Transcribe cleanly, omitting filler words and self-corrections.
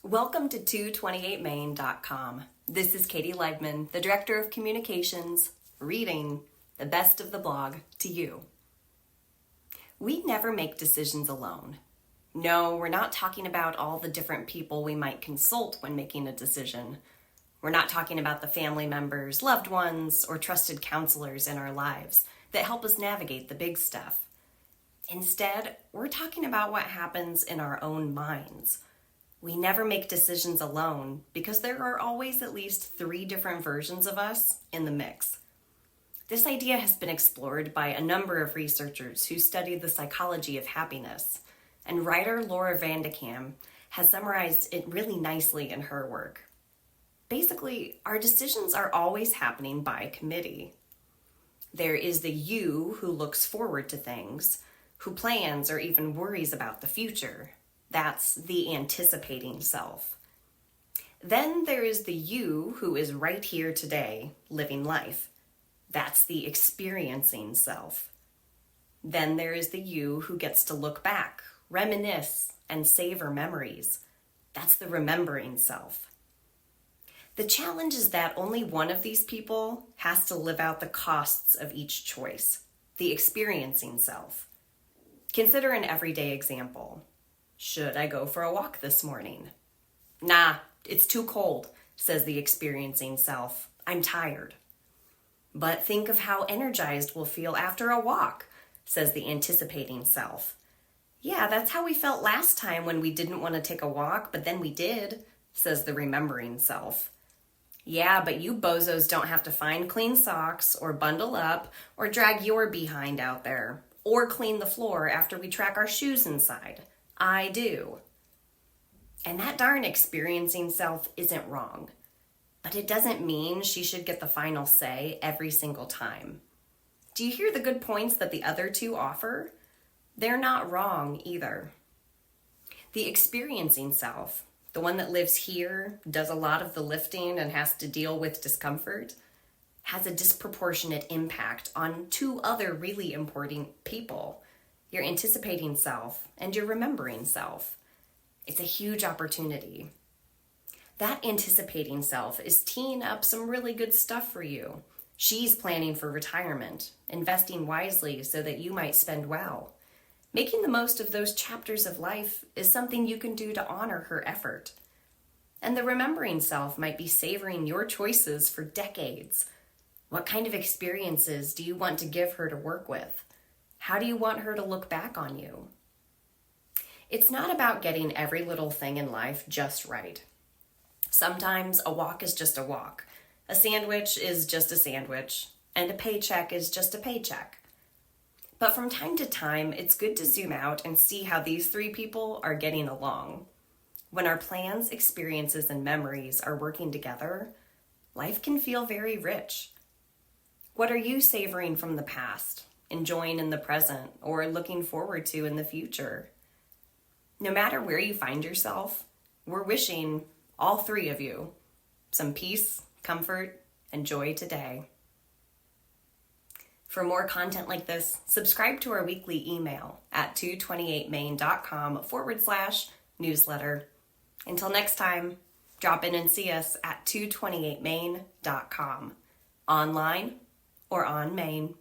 Welcome to 228main.com. This is Katie Leibman, the Director of Communications, reading the best of the blog to you. We never make decisions alone. No, we're not talking about all the different people we might consult when making a decision. We're not talking about the family members, loved ones, or trusted counselors in our lives that help us navigate the big stuff. Instead, we're talking about what happens in our own minds. We never make decisions alone because there are always at least 3 different versions of us in the mix. This idea has been explored by a number of researchers who study the psychology of happiness, and writer Laura Vanderkam has summarized it really nicely in her work. Basically, our decisions are always happening by committee. There is the you who looks forward to things, who plans or even worries about the future. That's the anticipating self. Then there is the you who is right here today, living life. That's the experiencing self. Then there is the you who gets to look back, reminisce, and savor memories. That's the remembering self. The challenge is that only one of these people has to live out the costs of each choice, the experiencing self. Consider an everyday example. Should I go for a walk this morning? Nah, it's too cold, says the experiencing self. I'm tired. But think of how energized we'll feel after a walk, says the anticipating self. Yeah, that's how we felt last time when we didn't want to take a walk, but then we did, says the remembering self. Yeah, but you bozos don't have to find clean socks or bundle up or drag your behind out there or clean the floor after we track our shoes inside. I do. And that darn experiencing self isn't wrong, but it doesn't mean she should get the final say every single time. Do you hear the good points that the other two offer? They're not wrong either. The experiencing self, the one that lives here, does a lot of the lifting and has to deal with discomfort, has a disproportionate impact on 2 other really important people. Your anticipating self and your remembering self. It's a huge opportunity. That anticipating self is teeing up some really good stuff for you. She's planning for retirement, investing wisely so that you might spend well. Making the most of those chapters of life is something you can do to honor her effort. And the remembering self might be savoring your choices for decades. What kind of experiences do you want to give her to work with? How do you want her to look back on you? It's not about getting every little thing in life just right. Sometimes a walk is just a walk, a sandwich is just a sandwich, and a paycheck is just a paycheck. But from time to time, it's good to zoom out and see how these 3 people are getting along. When our plans, experiences, and memories are working together, life can feel very rich. What are you savoring from the past? Enjoying in the present, or looking forward to in the future? No matter where you find yourself, we're wishing, all 3 of you, some peace, comfort, and joy today. For more content like this, subscribe to our weekly email at 228main.com/newsletter. Until next time, drop in and see us at 228main.com, online or on Main.